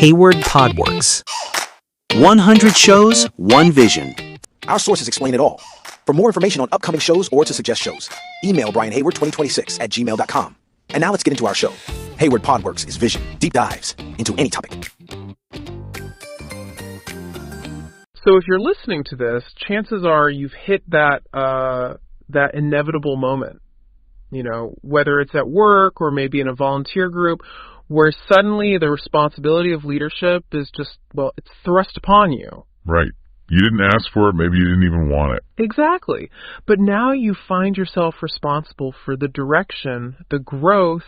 Hayward Podworks. 100 shows, one vision. Our sources explain it all. For more information on upcoming shows or to suggest shows, email brianhayward2026@gmail.com. And now let's get into our show. Hayward Podworks is vision, deep dives into any topic. So if you're listening to this, chances are you've hit that inevitable moment, whether it's at work or maybe in a volunteer group, where suddenly the responsibility of leadership is just, it's thrust upon you. Right. You didn't ask for it, maybe you didn't even want it. Exactly. But now you find yourself responsible for the direction, the growth,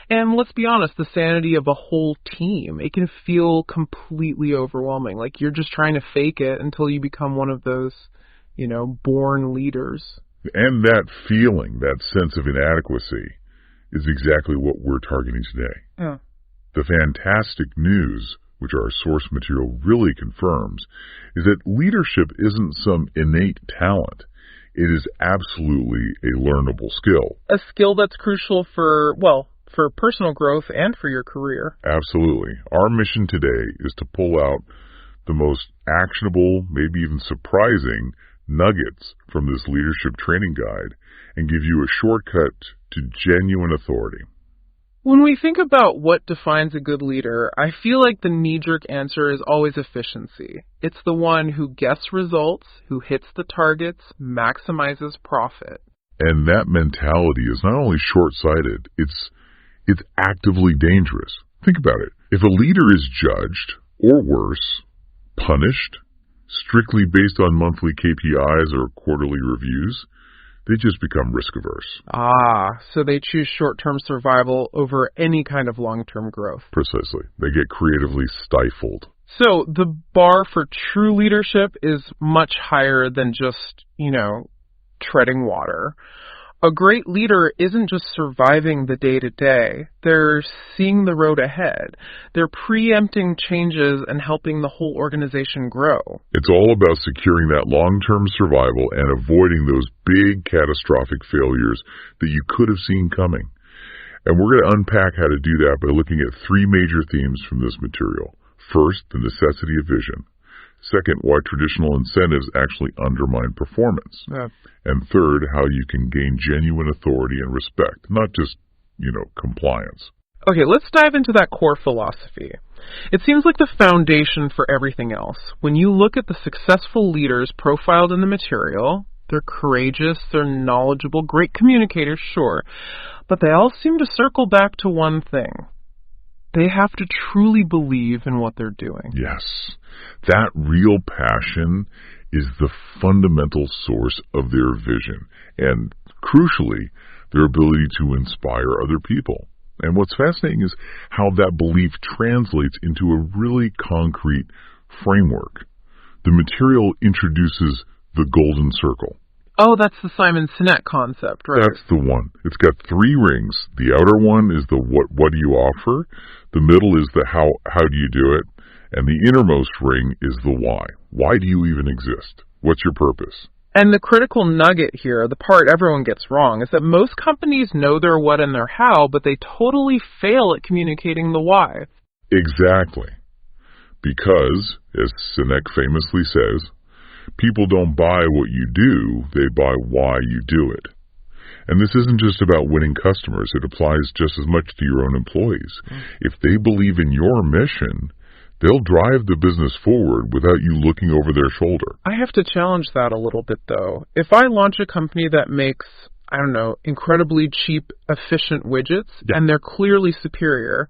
and let's be honest, the sanity of a whole team. It can feel completely overwhelming, like you're just trying to fake it until you become one of those, born leaders. And that feeling, that sense of inadequacy, is exactly what we're targeting today. Yeah. The fantastic news, which our source material really confirms, is that leadership isn't some innate talent. It is absolutely a learnable skill. A skill that's crucial for personal growth and for your career. Absolutely. Our mission today is to pull out the most actionable, maybe even surprising nuggets from this leadership training guide and give you a shortcut to genuine authority. When we think about what defines a good leader, I feel like the knee-jerk answer is always efficiency. It's the one who gets results, who hits the targets, maximizes profit. And that mentality is not only short-sighted, it's actively dangerous. Think about it. If a leader is judged, or worse, punished, strictly based on monthly KPIs or quarterly reviews, they just become risk-averse. So they choose short-term survival over any kind of long-term growth. Precisely. They get creatively stifled. So the bar for true leadership is much higher than just, treading water. A great leader isn't just surviving the day-to-day. They're seeing the road ahead. They're preempting changes and helping the whole organization grow. It's all about securing that long-term survival and avoiding those big catastrophic failures that you could have seen coming. And we're going to unpack how to do that by looking at three major themes from this material. First, the necessity of vision. Second, why traditional incentives actually undermine performance. Yeah. And third, how you can gain genuine authority and respect, not just, compliance. Okay, let's dive into that core philosophy. It seems like the foundation for everything else. When you look at the successful leaders profiled in the material, they're courageous, they're knowledgeable, great communicators, sure, but they all seem to circle back to one thing. They have to truly believe in what they're doing. Yes. That real passion is the fundamental source of their vision and, crucially, their ability to inspire other people. And what's fascinating is how that belief translates into a really concrete framework. The material introduces the golden circle. Oh, that's the Simon Sinek concept, right? That's the one. It's got three rings. The outer one is the what do you offer? The middle is the how do you do it? And the innermost ring is the why. Why do you even exist? What's your purpose? And the critical nugget here, the part everyone gets wrong, is that most companies know their what and their how, but they totally fail at communicating the why. Exactly. Because, as Sinek famously says, people don't buy what you do, they buy why you do it. And this isn't just about winning customers. It applies just as much to your own employees. If they believe in your mission, they'll drive the business forward without you looking over their shoulder. I have to challenge that a little bit, though. If I launch a company that makes, incredibly cheap, efficient widgets, and they're clearly superior,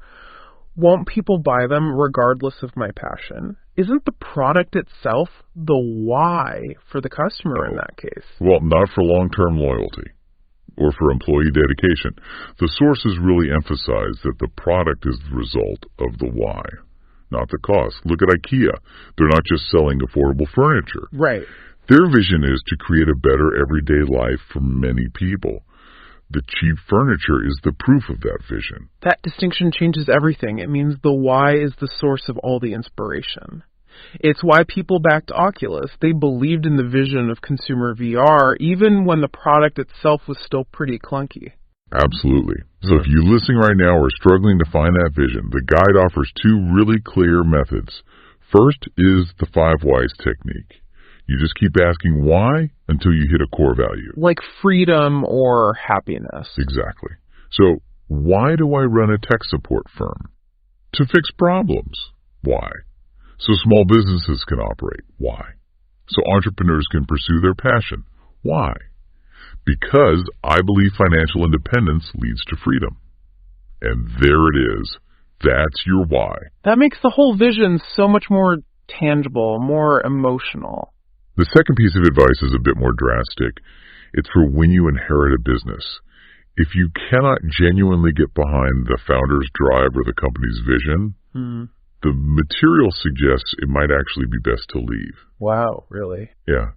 won't people buy them regardless of my passion? Isn't the product itself the why for the customer in that case? Well, not for long-term loyalty or for employee dedication. The sources really emphasize that the product is the result of the why, not the cost. Look at IKEA. They're not just selling affordable furniture. Right. Their vision is to create a better everyday life for many people. The cheap furniture is the proof of that vision. That distinction changes everything. It means the why is the source of all the inspiration. It's why people backed Oculus. They believed in the vision of consumer VR, even when the product itself was still pretty clunky. Absolutely. So if you listening right now are struggling to find that vision, the guide offers two really clear methods. First is the 5 whys technique. You just keep asking why until you hit a core value. Like freedom or happiness. Exactly. So why do I run a tech support firm? To fix problems. Why? So small businesses can operate. Why? So entrepreneurs can pursue their passion. Why? Because I believe financial independence leads to freedom. And there it is. That's your why. That makes the whole vision so much more tangible, more emotional. The second piece of advice is a bit more drastic. It's for when you inherit a business. If you cannot genuinely get behind the founder's drive or the company's vision, the material suggests it might actually be best to leave. Wow, really? Yeah.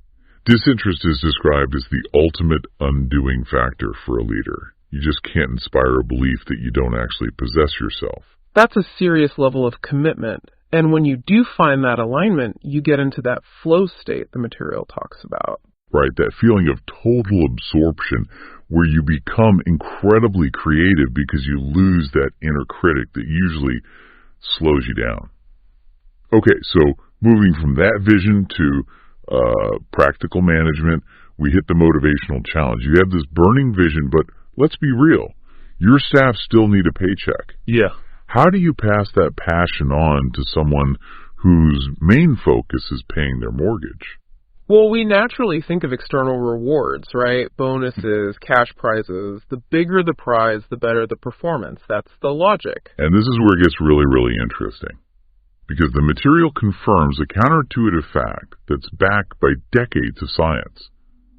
Disinterest is described as the ultimate undoing factor for a leader. You just can't inspire a belief that you don't actually possess yourself. That's a serious level of commitment. And when you do find that alignment, you get into that flow state the material talks about. Right, that feeling of total absorption where you become incredibly creative because you lose that inner critic that usually slows you down. Okay, so moving from that vision to practical management, we hit the motivational challenge. You have this burning vision, but let's be real. Your staff still need a paycheck. Yeah. How do you pass that passion on to someone whose main focus is paying their mortgage? Well, we naturally think of external rewards, right? Bonuses, cash prizes. The bigger the prize, the better the performance. That's the logic. And this is where it gets really, really interesting. Because the material confirms a counterintuitive fact that's backed by decades of science.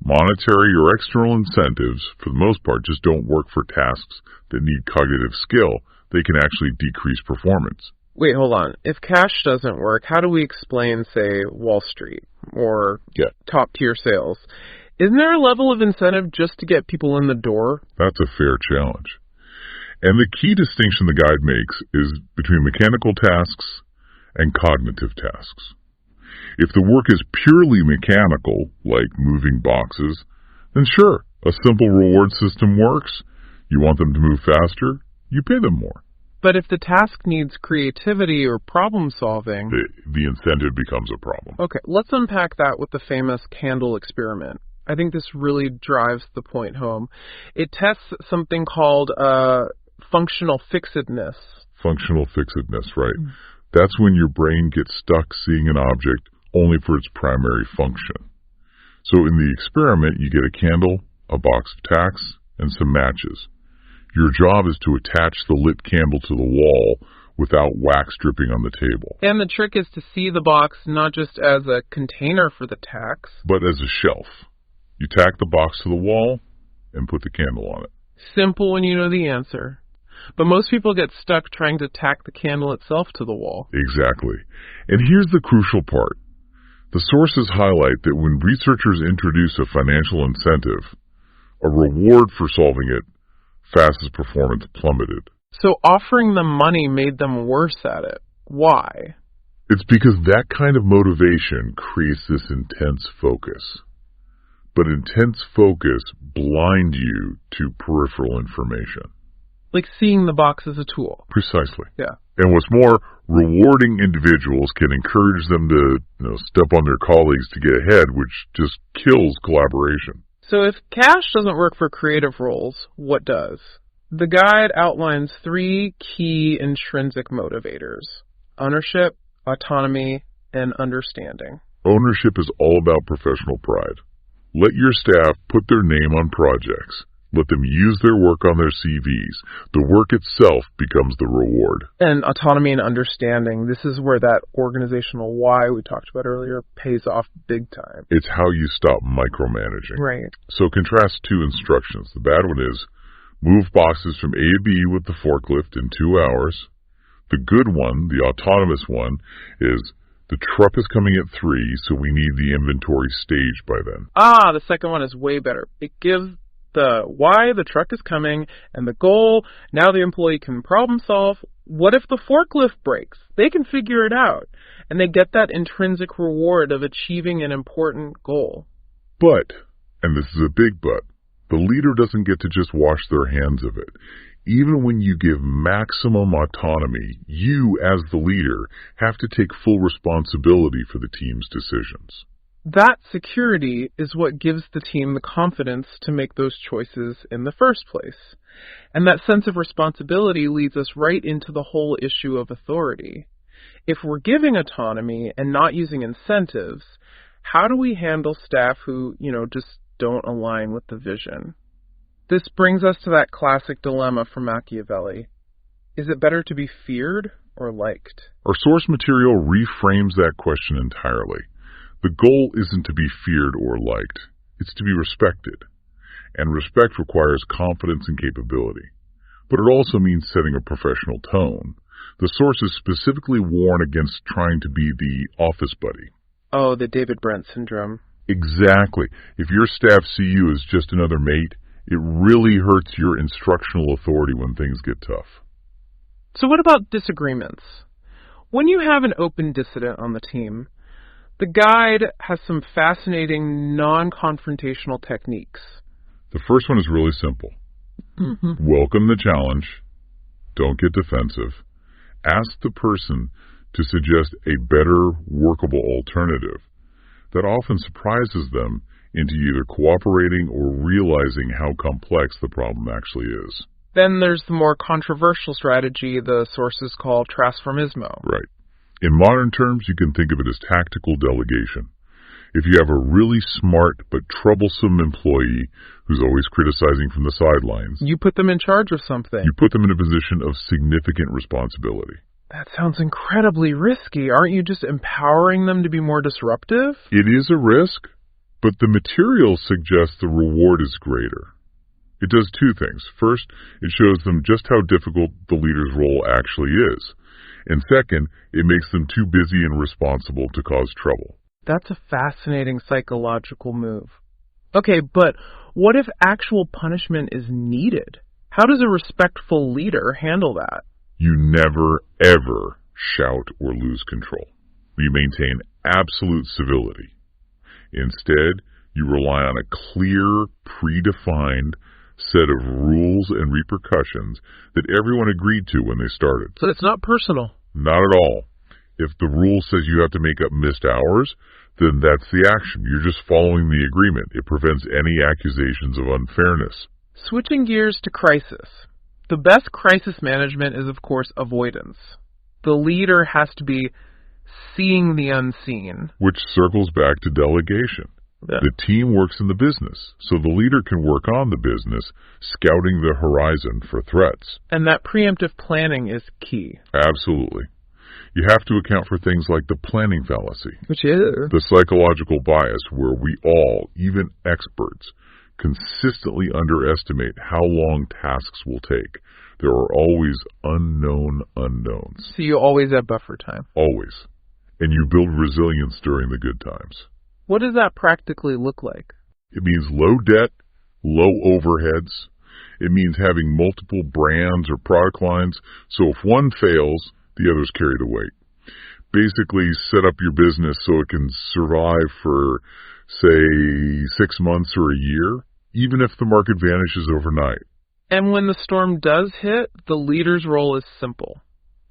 Monetary or external incentives, for the most part, just don't work for tasks that need cognitive skill. They can actually decrease performance. Wait, hold on. If cash doesn't work, how do we explain, say, Wall Street or top-tier sales? Isn't there a level of incentive just to get people in the door? That's a fair challenge. And the key distinction the guide makes is between mechanical tasks and cognitive tasks. If the work is purely mechanical, like moving boxes, then sure, a simple reward system works. You want them to move faster, you pay them more. But if the task needs creativity or problem solving... The incentive becomes a problem. Okay, let's unpack that with the famous candle experiment. I think this really drives the point home. It tests something called functional fixedness. Functional fixedness, right. That's when your brain gets stuck seeing an object only for its primary function. So in the experiment, you get a candle, a box of tacks, and some matches. Your job is to attach the lit candle to the wall without wax dripping on the table. And the trick is to see the box not just as a container for the tacks, but as a shelf. You tack the box to the wall and put the candle on it. Simple when you know the answer. But most people get stuck trying to tack the candle itself to the wall. Exactly. And here's the crucial part. The sources highlight that when researchers introduce a financial incentive, a reward for solving it, fastest performance plummeted. So offering them money made them worse at it. Why? It's because that kind of motivation creates this intense focus. But intense focus blinds you to peripheral information. Like seeing the box as a tool. Precisely. Yeah. And what's more, rewarding individuals can encourage them to step on their colleagues to get ahead, which just kills collaboration. So if cash doesn't work for creative roles, what does? The guide outlines 3 key intrinsic motivators: ownership, autonomy, and understanding. Ownership is all about professional pride. Let your staff put their name on projects. Let them use their work on their CVs. The work itself becomes the reward. And autonomy and understanding, this is where that organizational why we talked about earlier pays off big time. It's how you stop micromanaging. Right. So contrast 2 instructions. The bad one is, move boxes from A to B with the forklift in 2 hours. The good one, the autonomous one, is the truck is coming at 3, so we need the inventory staged by then. The second one is way better. It gives the why the truck is coming and the goal. Now the employee can problem solve. What if the forklift breaks? They can figure it out. And they get that intrinsic reward of achieving an important goal. But, and this is a big but, The leader doesn't get to just wash their hands of it. Even when you give maximum autonomy, you, as the leader, have to take full responsibility for the team's decisions. That security is what gives the team the confidence to make those choices in the first place. And that sense of responsibility leads us right into the whole issue of authority. If we're giving autonomy and not using incentives, how do we handle staff who, just don't align with the vision? This brings us to that classic dilemma from Machiavelli. Is it better to be feared or liked? Our source material reframes that question entirely. The goal isn't to be feared or liked. It's to be respected. And respect requires confidence and capability. But it also means setting a professional tone. The sources specifically warn against trying to be the office buddy. Oh, the David Brent syndrome. Exactly. If your staff see you as just another mate, it really hurts your instructional authority when things get tough. So what about disagreements? When you have an open dissident on the team, the guide has some fascinating non-confrontational techniques. The first one is really simple. Welcome the challenge. Don't get defensive. Ask the person to suggest a better, workable alternative. That often surprises them into either cooperating or realizing how complex the problem actually is. Then there's the more controversial strategy the sources call transformismo. Right. In modern terms, you can think of it as tactical delegation. If you have a really smart but troublesome employee who's always criticizing from the sidelines, you put them in charge of something. You put them in a position of significant responsibility. That sounds incredibly risky. Aren't you just empowering them to be more disruptive? It is a risk, but the material suggests the reward is greater. It does two things. First, it shows them just how difficult the leader's role actually is. And second, it makes them too busy and responsible to cause trouble. That's a fascinating psychological move. Okay, but what if actual punishment is needed? How does a respectful leader handle that? You never, ever shout or lose control. You maintain absolute civility. Instead, you rely on a clear, predefined set of rules and repercussions that everyone agreed to when they started. So it's not personal? Not at all. If the rule says you have to make up missed hours, then that's the action. You're just following the agreement. It prevents any accusations of unfairness. Switching gears to crisis. The best crisis management is, of course, avoidance. The leader has to be seeing the unseen. Which circles back to delegation. Yeah. The team works in the business, so the leader can work on the business, scouting the horizon for threats. And that preemptive planning is key. Absolutely. You have to account for things like the planning fallacy. Which is? The psychological bias where we all, even experts, consistently underestimate how long tasks will take. There are always unknown unknowns. So you always have buffer time. Always. And you build resilience during the good times. What does that practically look like? It means low debt, low overheads. It means having multiple brands or product lines, so if one fails, the others carry the weight. Basically, set up your business so it can survive for, say, 6 months or a year, even if the market vanishes overnight. And when the storm does hit, the leader's role is simple.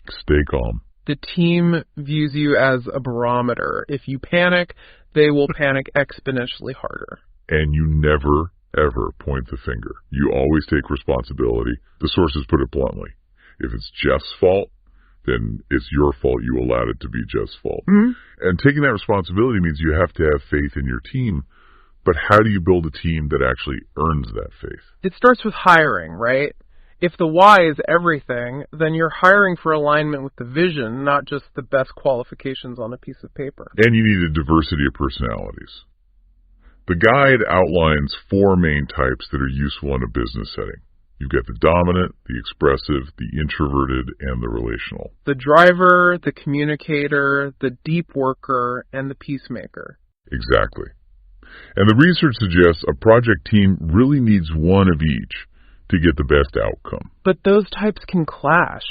Stay calm. The team views you as a barometer. If you panic, they will panic exponentially harder. And you never, ever point the finger. You always take responsibility. The sources put it bluntly. If it's Jeff's fault, then it's your fault you allowed it to be Jeff's fault. Mm-hmm. And taking that responsibility means you have to have faith in your team. But how do you build a team that actually earns that faith? It starts with hiring, right? If the why is everything, then you're hiring for alignment with the vision, not just the best qualifications on a piece of paper. And you need a diversity of personalities. The guide outlines 4 main types that are useful in a business setting. You've got the dominant, the expressive, the introverted, and the relational. The driver, the communicator, the deep worker, and the peacemaker. Exactly. And the research suggests a project team really needs one of each to get the best outcome. But those types can clash.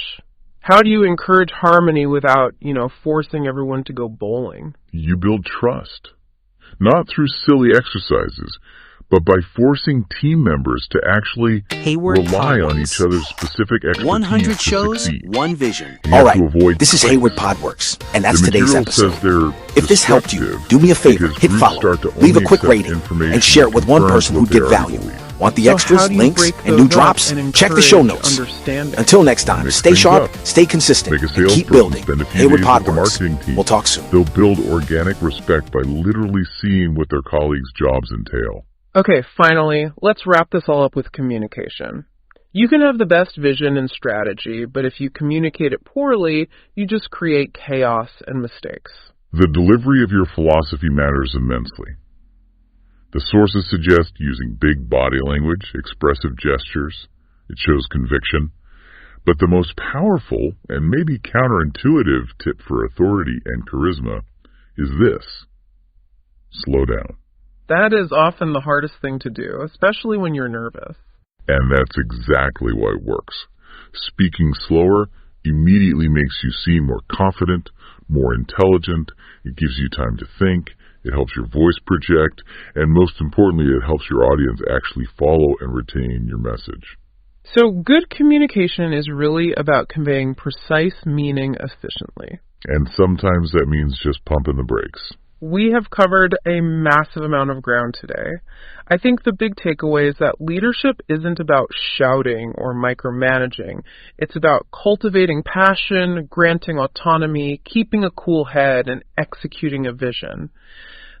How do you encourage harmony without, forcing everyone to go bowling? You build trust. Not through silly exercises, but by forcing team members to actually Hayward rely on Podworks. each other's specific expertise 100 to shows, succeed. one vision. You All have right, to avoid this is cliques. Hayward Podworks, and that's The today's material episode. says they're If this helped you, destructive do me a favor, because hit groups follow, start to leave a only quick accept rating, information and share it with one that person confirms who'd what get they already value. believe. Want the So extras, how do you links, break and new those up drops? and Check the show encourage notes. understanding? Until next time, Mix stay things sharp, up. stay consistent, Make a and salesperson keep building. spend a few Hayward days with the Podworks. marketing team. We'll talk soon. They'll build organic respect by literally seeing what their colleagues' jobs entail. Okay, finally, let's wrap this all up with communication. You can have the best vision and strategy, but if you communicate it poorly, you just create chaos and mistakes. The delivery of your philosophy matters immensely. The sources suggest using big body language, expressive gestures. It shows conviction. But the most powerful and maybe counterintuitive tip for authority and charisma is this: slow down. That is often the hardest thing to do, especially when you're nervous. And that's exactly why it works. Speaking slower immediately makes you seem more confident, more intelligent. It gives you time to think. It helps your voice project. And most importantly, it helps your audience actually follow and retain your message. So good communication is really about conveying precise meaning efficiently. And sometimes that means just pumping the brakes. We have covered a massive amount of ground today. I think the big takeaway is that leadership isn't about shouting or micromanaging. It's about cultivating passion, granting autonomy, keeping a cool head, and executing a vision.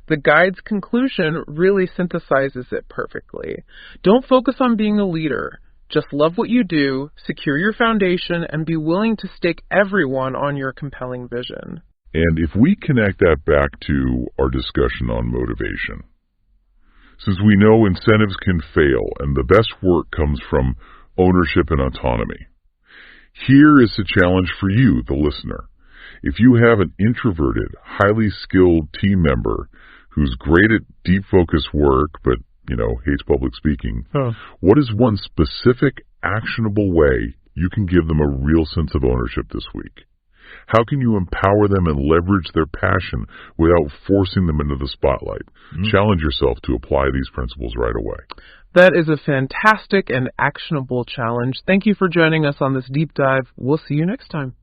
The guide's conclusion really synthesizes it perfectly. Don't focus on being a leader. Just love what you do, secure your foundation, and be willing to stake everyone on your compelling vision. And if we connect that back to our discussion on motivation, since we know incentives can fail and the best work comes from ownership and autonomy, here is a challenge for you, the listener. If you have an introverted, highly skilled team member who's great at deep focus work but, hates public speaking, what is one specific, actionable way you can give them a real sense of ownership this week? How can you empower them and leverage their passion without forcing them into the spotlight? Challenge yourself to apply these principles right away. That is a fantastic and actionable challenge. Thank you for joining us on this deep dive. We'll see you next time.